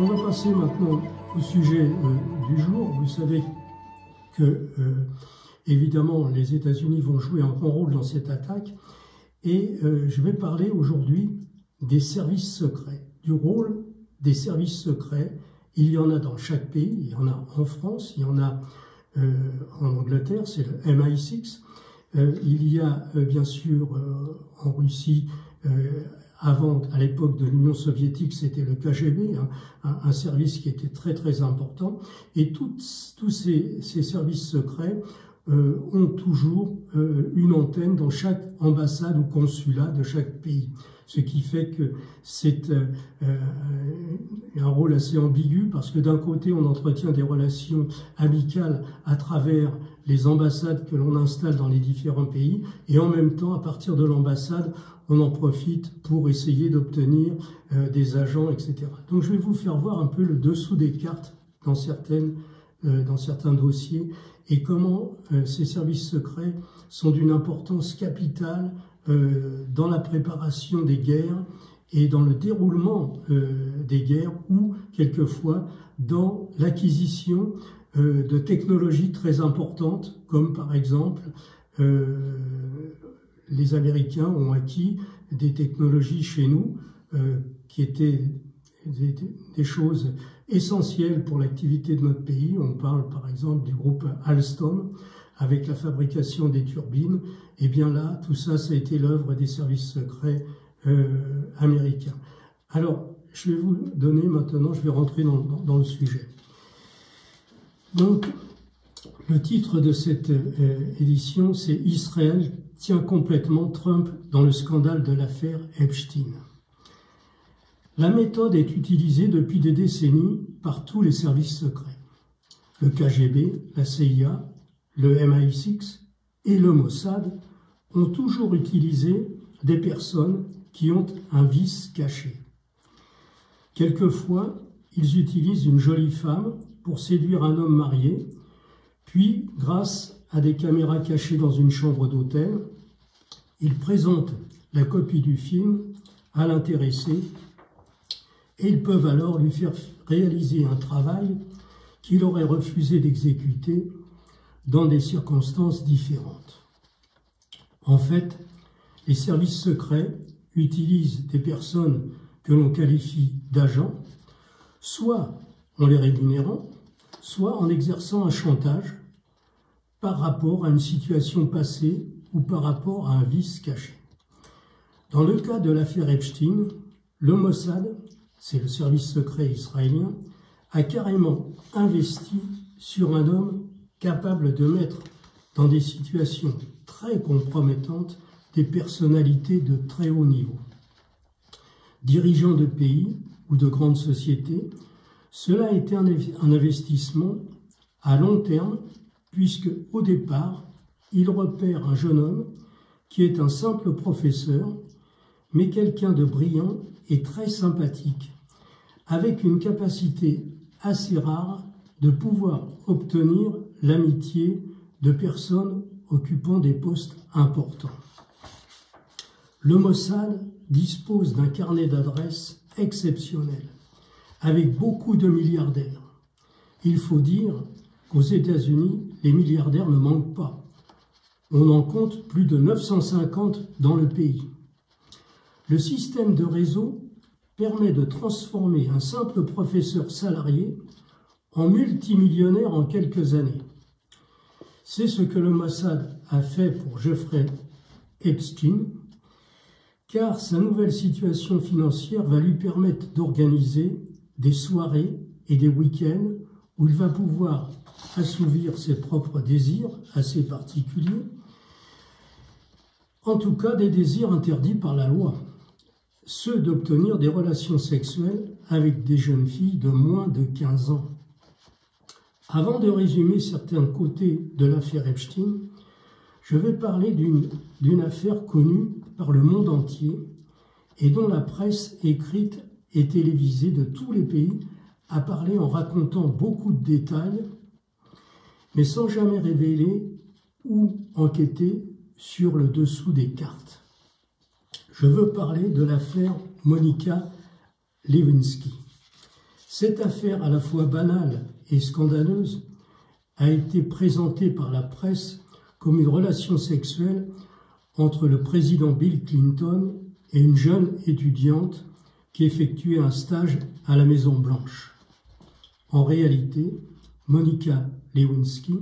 On va passer maintenant au sujet du jour. Vous savez que, évidemment, les États-Unis vont jouer un grand rôle dans cette attaque. Et je vais parler aujourd'hui des services secrets, du rôle des services secrets. Il y en a dans chaque pays, il y en a en France, il y en a en Angleterre, c'est le MI6. Il y a bien sûr en Russie, avant, à l'époque de l'Union soviétique, c'était le KGB, un service qui était très très important. Et tous ces services secrets ont toujours une antenne dans chaque ambassade ou consulat de chaque pays. Ce qui fait que c'est un rôle assez ambigu parce que d'un côté, on entretient des relations amicales à travers les ambassades que l'on installe dans les différents pays et en même temps, à partir de l'ambassade, on en profite pour essayer d'obtenir des agents, etc. Donc je vais vous faire voir un peu le dessous des cartes dans certains dossiers et comment ces services secrets sont d'une importance capitale dans la préparation des guerres et dans le déroulement des guerres ou quelquefois dans l'acquisition de technologies très importantes comme par exemple les Américains ont acquis des technologies chez nous qui étaient des choses essentielles pour l'activité de notre pays. On parle par exemple du groupe Alstom avec la fabrication des turbines. Et bien là, tout ça, ça a été l'œuvre des services secrets américains. Alors, je vais vous donner maintenant, je vais rentrer dans le sujet. Donc, le titre de cette édition, c'est « Israël tient complètement Trump dans le scandale de l'affaire Epstein ». La méthode est utilisée depuis des décennies par tous les services secrets. Le KGB, la CIA, le MI6 et le Mossad ont toujours utilisé des personnes qui ont un vice caché. Quelquefois, ils utilisent une jolie femme pour séduire un homme marié, puis, grâce à des caméras cachées dans une chambre d'hôtel, ils présentent la copie du film à l'intéressé et ils peuvent alors lui faire réaliser un travail qu'il aurait refusé d'exécuter dans des circonstances différentes. En fait, les services secrets utilisent des personnes que l'on qualifie d'agents, soit en les rémunérant, soit en exerçant un chantage par rapport à une situation passée ou par rapport à un vice caché. Dans le cas de l'affaire Epstein, le Mossad, c'est le service secret israélien, a carrément investi sur un homme capable de mettre dans des situations très compromettantes des personnalités de très haut niveau. Dirigeants de pays ou de grandes sociétés, cela a été un investissement à long terme puisque, au départ, il repère un jeune homme qui est un simple professeur, mais quelqu'un de brillant et très sympathique, avec une capacité assez rare de pouvoir obtenir l'amitié de personnes occupant des postes importants. Le Mossad dispose d'un carnet d'adresses exceptionnel, avec beaucoup de milliardaires. Il faut dire qu'aux États-Unis, les milliardaires ne manquent pas. On en compte plus de 950 dans le pays. Le système de réseau permet de transformer un simple professeur salarié en multimillionnaire en quelques années. C'est ce que le Mossad a fait pour Jeffrey Epstein, car sa nouvelle situation financière va lui permettre d'organiser des soirées et des week-ends où il va pouvoir assouvir ses propres désirs assez particuliers, en tout cas des désirs interdits par la loi, ceux d'obtenir des relations sexuelles avec des jeunes filles de moins de 15 ans. Avant de résumer certains côtés de l'affaire Epstein, je vais parler d'une affaire connue par le monde entier et dont la presse écrite et télévisée de tous les pays a parlé en racontant beaucoup de détails, mais sans jamais révéler ou enquêter sur le dessous des cartes. Je veux parler de l'affaire Monica Lewinsky. Cette affaire à la fois banale et scandaleuse a été présentée par la presse comme une relation sexuelle entre le président Bill Clinton et une jeune étudiante qui effectuait un stage à la Maison-Blanche. En réalité, Monica Lewinsky,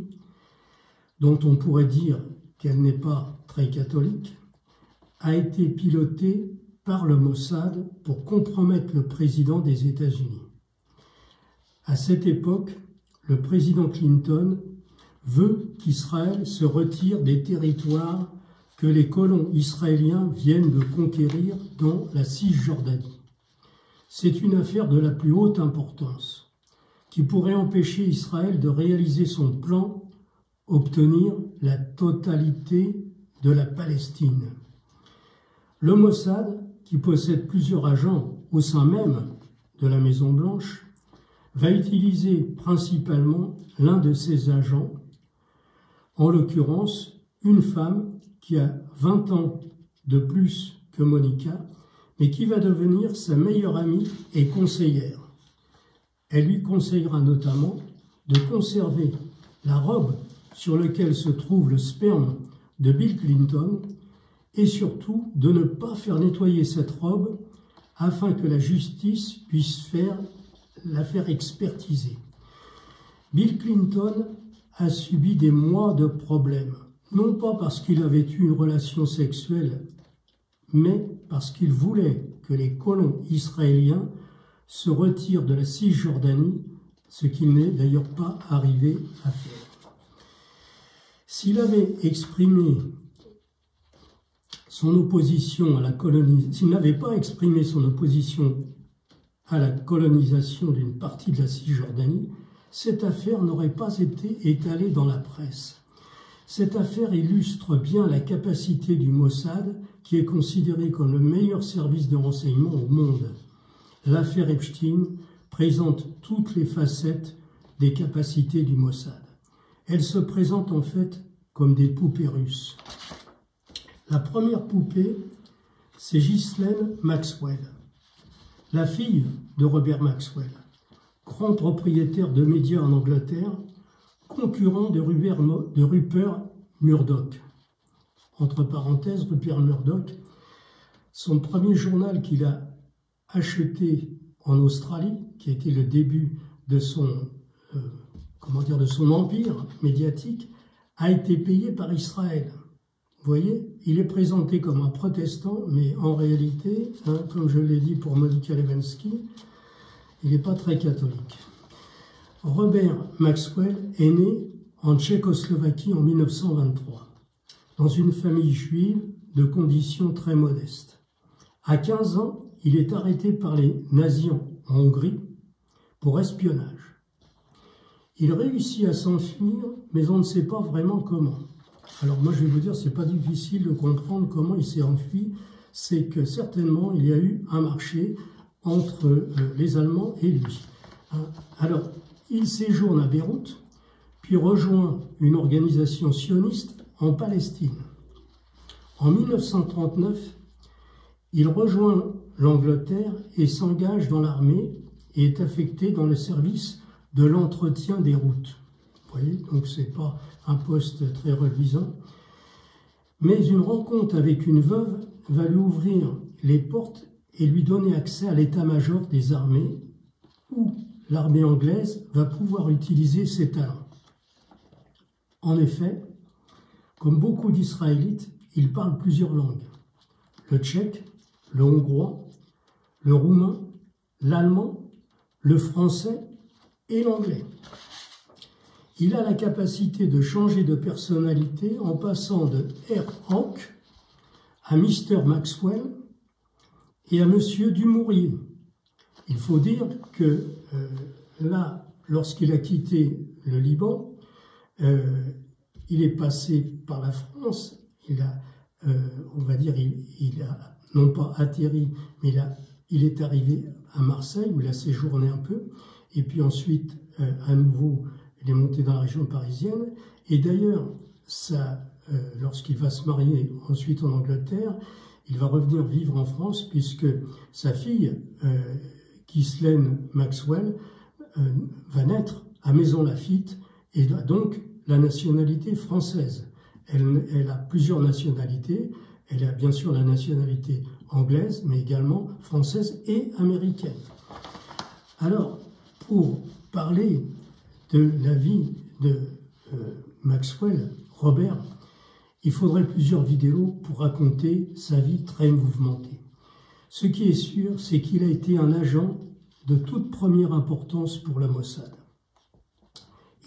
dont on pourrait dire qu'elle n'est pas très catholique, a été pilotée par le Mossad pour compromettre le président des États-Unis. À cette époque, le président Clinton veut qu'Israël se retire des territoires que les colons israéliens viennent de conquérir dans la Cisjordanie. C'est une affaire de la plus haute importance qui pourrait empêcher Israël de réaliser son plan, obtenir la totalité de la Palestine. Le Mossad, qui possède plusieurs agents au sein même de la Maison-Blanche, va utiliser principalement l'un de ses agents, en l'occurrence une femme qui a 20 ans de plus que Monica, mais qui va devenir sa meilleure amie et conseillère. Elle lui conseillera notamment de conserver la robe sur laquelle se trouve le sperme de Bill Clinton et surtout de ne pas faire nettoyer cette robe afin que la justice puisse la faire expertiser. Bill Clinton a subi des mois de problèmes, non pas parce qu'il avait eu une relation sexuelle, mais parce qu'il voulait que les colons israéliens se retirent de la Cisjordanie, ce qu'il n'est d'ailleurs pas arrivé à faire. S'il avait exprimé son opposition à la colonisation, s'il n'avait pas exprimé son opposition à la colonisation d'une partie de la Cisjordanie, cette affaire n'aurait pas été étalée dans la presse. Cette affaire illustre bien la capacité du Mossad, qui est considéré comme le meilleur service de renseignement au monde. L'affaire Epstein présente toutes les facettes des capacités du Mossad. Elle se présente en fait comme des poupées russes. La première poupée, c'est Ghislaine Maxwell, la fille de Robert Maxwell, grand propriétaire de médias en Angleterre, concurrent de Rupert Murdoch. Entre parenthèses, Rupert Murdoch, son premier journal qu'il a acheté en Australie, qui a été le début de son empire médiatique, a été payé par Israël. Vous voyez, il est présenté comme un protestant, mais en réalité, comme je l'ai dit pour Monica Lewinsky, il n'est pas très catholique. Robert Maxwell est né en Tchécoslovaquie en 1923, dans une famille juive de conditions très modestes. À 15 ans, il est arrêté par les nazis en Hongrie pour espionnage. Il réussit à s'enfuir, mais on ne sait pas vraiment comment. Alors moi je vais vous dire, c'est pas difficile de comprendre comment il s'est enfui, c'est que certainement il y a eu un marché entre les Allemands et lui. Alors il séjourne à Beyrouth, puis rejoint une organisation sioniste en Palestine. En 1939, il rejoint l'Angleterre et s'engage dans l'armée et est affecté dans le service de l'entretien des routes. Vous voyez, donc ce n'est pas un poste très reluisant. Mais une rencontre avec une veuve va lui ouvrir les portes et lui donner accès à l'état-major des armées, où l'armée anglaise va pouvoir utiliser ses talents. En effet, comme beaucoup d'Israélites, il parle plusieurs langues. Le tchèque, le hongrois, le roumain, l'allemand, le français et l'anglais. Il a la capacité de changer de personnalité en passant de Herr Hank à Mr. Maxwell et à Monsieur Dumouriez. Il faut dire que là, lorsqu'il a quitté le Liban, il est passé par la France, il a, on va dire, il a non pas atterri, mais il est arrivé à Marseille où il a séjourné un peu, et puis ensuite, à nouveau, il est monté dans la région parisienne. Et d'ailleurs, lorsqu'il va se marier ensuite en Angleterre, il va revenir vivre en France puisque sa fille, Ghislaine Maxwell, va naître à Maisons-Laffitte et a donc la nationalité française. Elle a plusieurs nationalités. Elle a bien sûr la nationalité anglaise, mais également française et américaine. Alors, pour parler de la vie de Maxwell, Robert, il faudrait plusieurs vidéos pour raconter sa vie très mouvementée. Ce qui est sûr, c'est qu'il a été un agent de toute première importance pour la Mossad.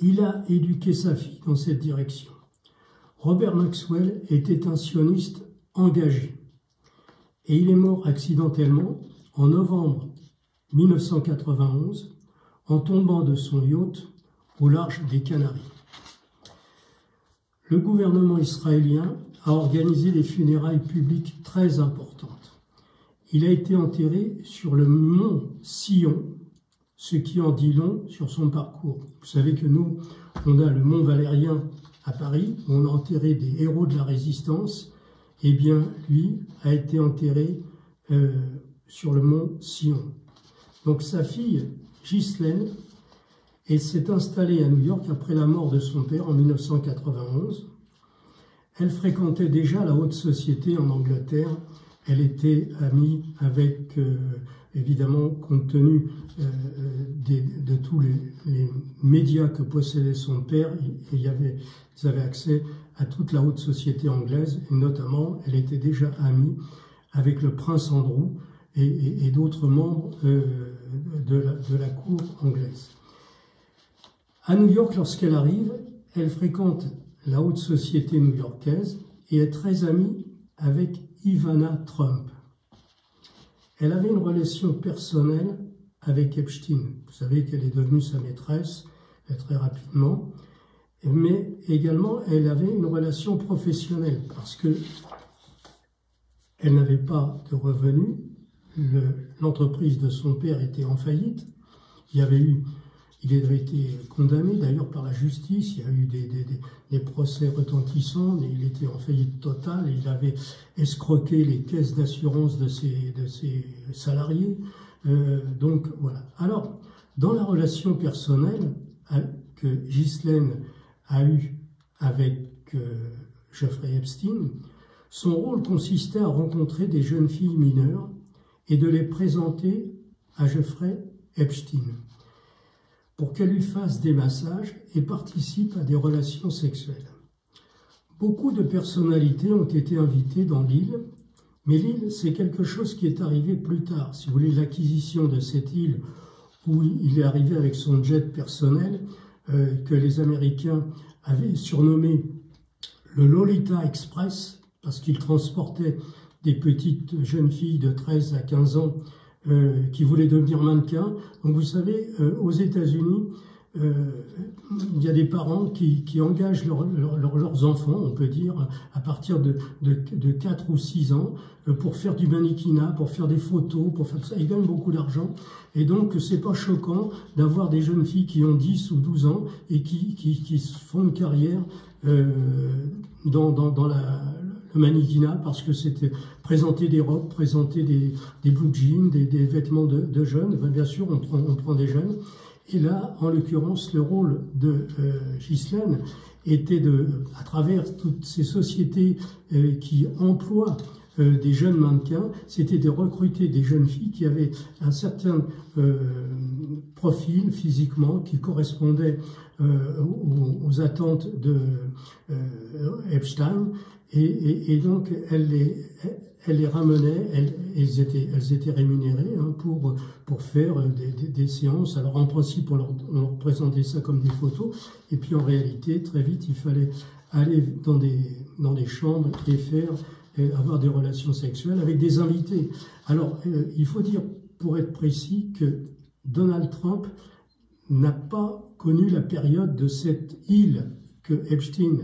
Il a éduqué sa fille dans cette direction. Robert Maxwell était un sioniste engagé et il est mort accidentellement en novembre 1991 en tombant de son yacht au large des Canaries. Le gouvernement israélien a organisé des funérailles publiques très importantes. Il a été enterré sur le mont Sion, ce qui en dit long sur son parcours. Vous savez que nous, on a le mont Valérien à Paris, où on a enterré des héros de la résistance. Eh bien, lui a été enterré sur le mont Sion. Donc sa fille, Ghislaine, s'est installée à New York après la mort de son père en 1991. Elle fréquentait déjà la haute société en Angleterre. Elle était amie avec, évidemment, compte tenu de tous les médias que possédait son père, ils avaient accès à toute la haute société anglaise, et notamment, elle était déjà amie avec le prince Andrew et d'autres membres de la cour anglaise. À New York, lorsqu'elle arrive, elle fréquente la haute société new-yorkaise et est très amie avec Ivana Trump. Elle avait une relation personnelle avec Epstein. Vous savez qu'elle est devenue sa maîtresse très rapidement, mais également elle avait une relation professionnelle parce que elle n'avait pas de revenus. L'entreprise de son père était en faillite. Il avait été condamné d'ailleurs par la justice, il y a eu des procès retentissants, mais il était en faillite totale, il avait escroqué les caisses d'assurance de ses salariés. Donc voilà. Alors, dans la relation personnelle que Ghislaine a eue avec Jeffrey Epstein, son rôle consistait à rencontrer des jeunes filles mineures et de les présenter à Jeffrey Epstein pour qu'elle lui fasse des massages et participe à des relations sexuelles. Beaucoup de personnalités ont été invitées dans l'île, mais l'île, c'est quelque chose qui est arrivé plus tard. Si vous voulez, l'acquisition de cette île, où il est arrivé avec son jet personnel, que les Américains avaient surnommé le Lolita Express, parce qu'il transportait des petites jeunes filles de 13 à 15 ans qui voulaient devenir mannequins. Donc vous savez, aux États-Unis, il y a des parents qui engagent leurs enfants, on peut dire, à partir de 4 ou 6 ans, pour faire du mannequinat, pour faire des photos, pour faire ça. Ils gagnent beaucoup d'argent. Et donc, c'est pas choquant d'avoir des jeunes filles qui ont 10 ou 12 ans et qui font une carrière dans le mannequinat, parce que c'était présenter des robes, présenter des blue jeans, des vêtements de jeunes. Ben, bien sûr, on prend des jeunes. Et là, en l'occurrence, le rôle de Ghislaine était à travers toutes ces sociétés qui emploient des jeunes mannequins, c'était de recruter des jeunes filles qui avaient un certain profil physiquement qui correspondait aux attentes de Epstein, et donc elle les ramenait, elles étaient rémunérées pour faire des séances. Alors en principe, on leur présentait ça comme des photos, et puis en réalité, très vite, il fallait aller dans des chambres et avoir des relations sexuelles avec des invités. Alors, il faut dire, pour être précis, que Donald Trump n'a pas connu la période de cette île que Epstein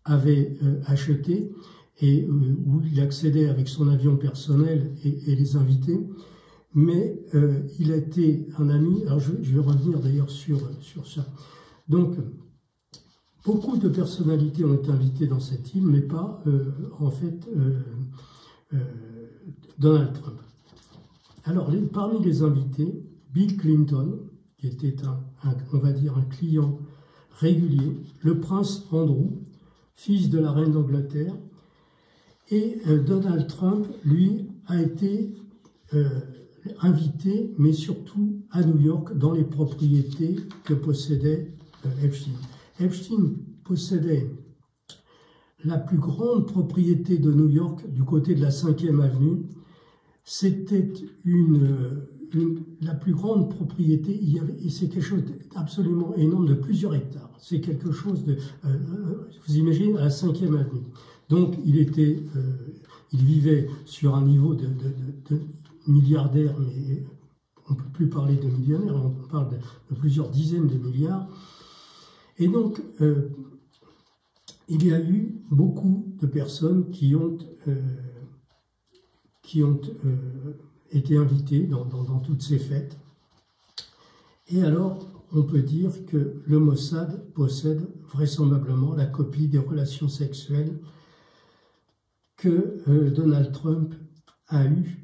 avait achetée et où il accédait avec son avion personnel et les invités, mais il a été un ami. Alors je vais revenir d'ailleurs sur ça. Donc, beaucoup de personnalités ont été invitées dans cette île, mais pas, en fait, Donald Trump. Alors, parmi les invités, Bill Clinton, qui était on va dire un client régulier, le prince Andrew, fils de la reine d'Angleterre, et Donald Trump, lui, a été invité, mais surtout à New York, dans les propriétés que possédait Epstein. Epstein possédait la plus grande propriété de New York, du côté de la 5e avenue. C'était la plus grande propriété, et c'est quelque chose d'absolument énorme, de plusieurs hectares. C'est quelque chose de, vous imaginez, à la 5e avenue. Donc il vivait sur un niveau de milliardaire, mais on ne peut plus parler de millionnaire, on parle de plusieurs dizaines de milliards. Et donc, il y a eu beaucoup de personnes qui ont été invitées dans toutes ces fêtes. Et alors, on peut dire que le Mossad possède vraisemblablement la copie des relations sexuelles que Donald Trump a eues,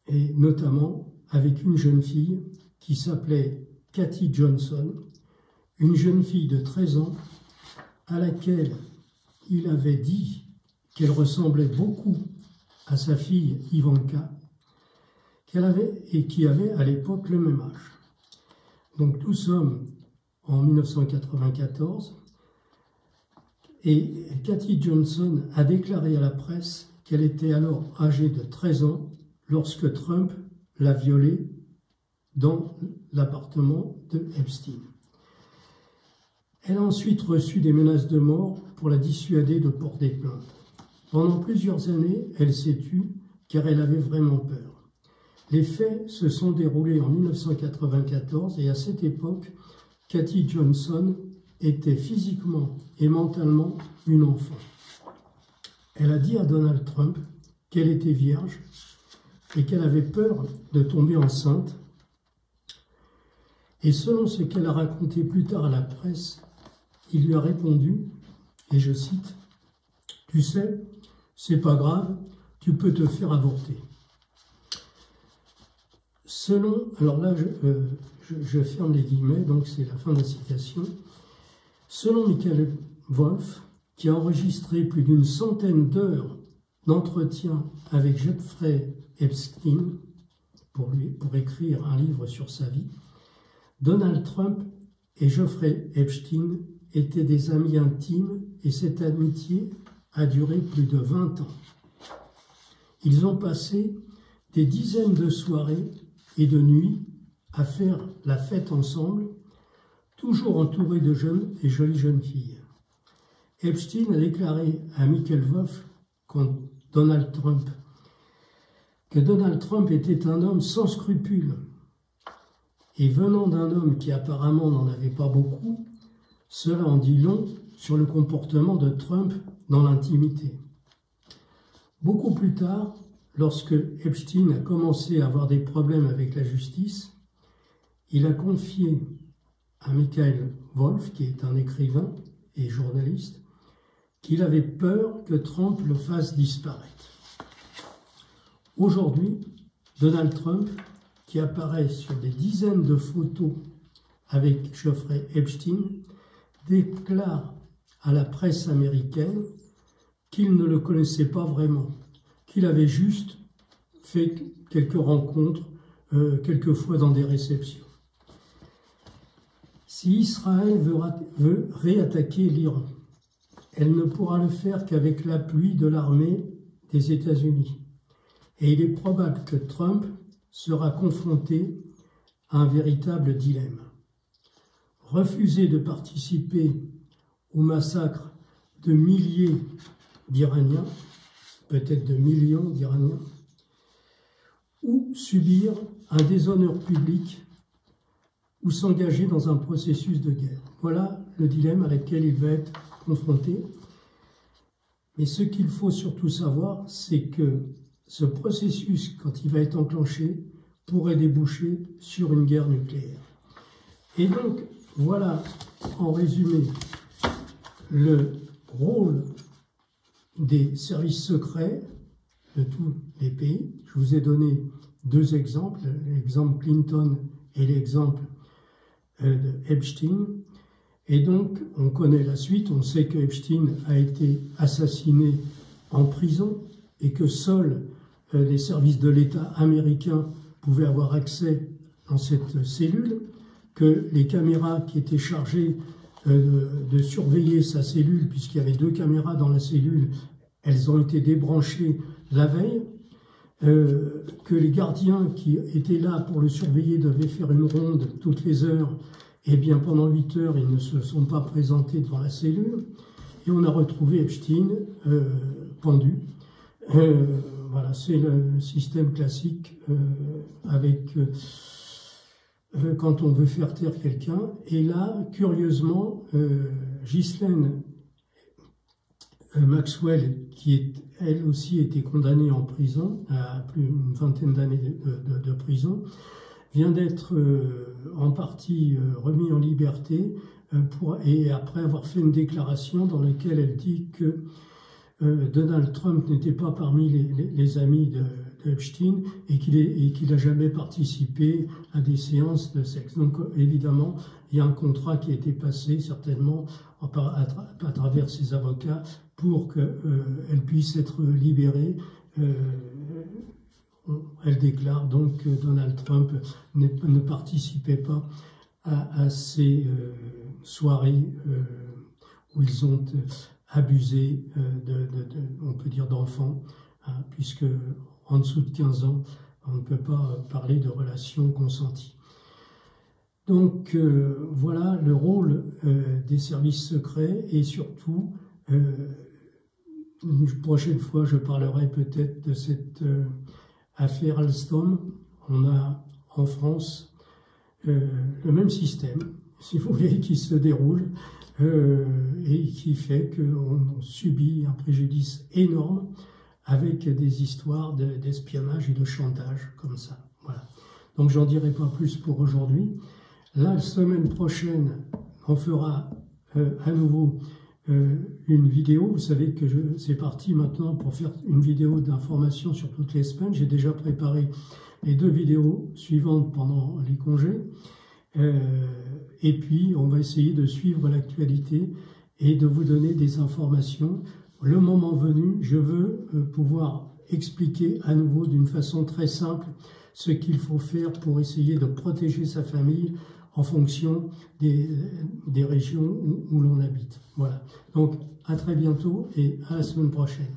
et notamment avec une jeune fille qui s'appelait Kathy Johnson, une jeune fille de 13 ans à laquelle il avait dit qu'elle ressemblait beaucoup à sa fille Ivanka, et qui avait à l'époque le même âge. Donc nous sommes en 1994, et Kathy Johnson a déclaré à la presse qu'elle était alors âgée de 13 ans lorsque Trump l'a violée dans l'appartement de Epstein. Elle a ensuite reçu des menaces de mort pour la dissuader de porter plainte. Pendant plusieurs années, elle s'est tue car elle avait vraiment peur. Les faits se sont déroulés en 1994 et à cette époque, Kathy Johnson était physiquement et mentalement une enfant. Elle a dit à Donald Trump qu'elle était vierge et qu'elle avait peur de tomber enceinte. Et selon ce qu'elle a raconté plus tard à la presse, il lui a répondu, et je cite, « Tu sais, c'est pas grave, tu peux te faire avorter. » Selon, alors là je ferme les guillemets, donc c'est la fin de la citation. Selon Michael Wolff, qui a enregistré plus d'une centaine d'heures d'entretien avec Jeffrey Epstein pour écrire un livre sur sa vie, Donald Trump et Jeffrey Epstein étaient des amis intimes et cette amitié a duré plus de 20 ans. Ils ont passé des dizaines de soirées et de nuits à faire la fête ensemble, toujours entourés de jeunes et jolies jeunes filles. Epstein a déclaré à Michael Wolff que Donald Trump était un homme sans scrupules. Et venant d'un homme qui apparemment n'en avait pas beaucoup, cela en dit long sur le comportement de Trump dans l'intimité. Beaucoup plus tard, lorsque Epstein a commencé à avoir des problèmes avec la justice, il a confié à Michael Wolff, qui est un écrivain et journaliste, qu'il avait peur que Trump le fasse disparaître. Aujourd'hui, Donald Trump, qui apparaît sur des dizaines de photos avec Jeffrey Epstein, déclare à la presse américaine qu'il ne le connaissait pas vraiment, qu'il avait juste fait quelques rencontres, quelquefois dans des réceptions. Si Israël veut réattaquer l'Iran, elle ne pourra le faire qu'avec l'appui de l'armée des États-Unis. Et il est probable que Trump sera confronté à un véritable dilemme. Refuser de participer au massacre de milliers d'Iraniens, peut-être de millions d'Iraniens, ou subir un déshonneur public ou s'engager dans un processus de guerre. Voilà le dilemme à lequel il va être confronté. Mais ce qu'il faut surtout savoir, c'est que ce processus, quand il va être enclenché, pourrait déboucher sur une guerre nucléaire. Et donc, voilà, en résumé, le rôle des services secrets de tous les pays. Je vous ai donné deux exemples, l'exemple Clinton et l'exemple de Epstein. Et donc, on connaît la suite, on sait que Epstein a été assassiné en prison et que seuls les services de l'État américain pouvaient avoir accès dans cette cellule, que les caméras qui étaient chargées de surveiller sa cellule, puisqu'il y avait 2 caméras dans la cellule, elles ont été débranchées la veille, que les gardiens qui étaient là pour le surveiller devaient faire une ronde toutes les heures, et bien pendant 8 heures, ils ne se sont pas présentés devant la cellule, et on a retrouvé Epstein pendu. Voilà, c'est le système classique avec quand on veut faire taire quelqu'un. Et là, curieusement, Ghislaine Maxwell, qui elle aussi été condamnée en prison, à plus d'une 20aine d'années de prison, vient d'être en partie remis en liberté et après avoir fait une déclaration dans laquelle elle dit que Donald Trump n'était pas parmi les amis de Epstein et qu'il n'a jamais participé à des séances de sexe. Donc évidemment, il y a un contrat qui a été passé certainement à travers ses avocats pour qu'elle puisse être libérée. Elle déclare donc que Donald Trump ne participait pas à ces soirées où ils ont abusé on peut dire d'enfants, hein, puisque en dessous de 15 ans, on ne peut pas parler de relations consenties. Donc voilà le rôle des services secrets, et surtout, une prochaine fois, je parlerai peut-être de cette affaire Alstom. On a en France le même système, si vous voulez, qui se déroule et qui fait qu'on subit un préjudice énorme avec des histoires d'espionnage et de chantage comme ça. Voilà. Donc j'en dirai pas plus pour aujourd'hui. La semaine prochaine, on fera à nouveau une vidéo. Vous savez que c'est parti maintenant pour faire une vidéo d'information sur toutes les semaines. J'ai déjà préparé les 2 vidéos suivantes pendant les congés. Et puis, on va essayer de suivre l'actualité et de vous donner des informations. Le moment venu, je veux pouvoir expliquer à nouveau d'une façon très simple ce qu'il faut faire pour essayer de protéger sa famille en fonction des régions où l'on habite. Voilà. Donc, à très bientôt et à la semaine prochaine.